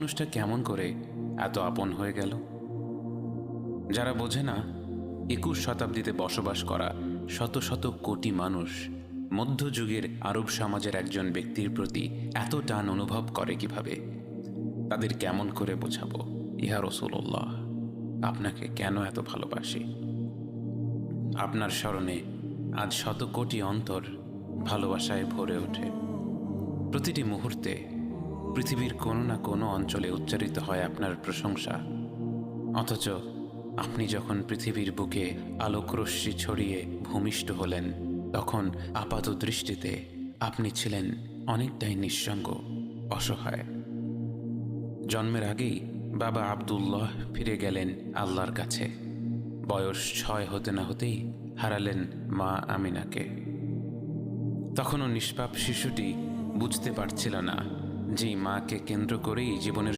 মানুষটা কেমন করে এত আপন হয়ে গেল? যারা বোঝে না ২১ শতাব্দীতে বসবাস করা শত শত কোটি মানুষ মধ্যযুগের আরব সমাজের একজন ব্যক্তির প্রতি এত টান অনুভব করে কিভাবে, তাদের কেমন করে বোঝাবো ইয়া রাসূলুল্লাহ আপনাকে কেন এত ভালোবাসি? আপনার স্মরণে আজ শত কোটি অন্তর ভালোবাসায় ভরে ওঠে। প্রতিটি মুহূর্তে পৃথিবীর কোনো না কোনো অঞ্চলে উচ্চারিত হয় আপনার প্রশংসা, অথচ আপনি যখন পৃথিবীর বুকে আলোকরশ্মি ছড়িয়ে ভূমিষ্ঠ হলেন, তখন আপাত দৃষ্টিতে আপনি ছিলেন অনেকটাই নিঃসঙ্গ, অসহায়। জন্মের আগেই বাবা আব্দুল্লাহ ফিরে গেলেন আল্লাহর কাছে। বয়স ৬ হতে না হতেই হারালেন মা আমিনাকে। তখনও নিষ্পাপ শিশুটি বুঝতে পারছিল না যে মাকে কেন্দ্র করেই জীবনের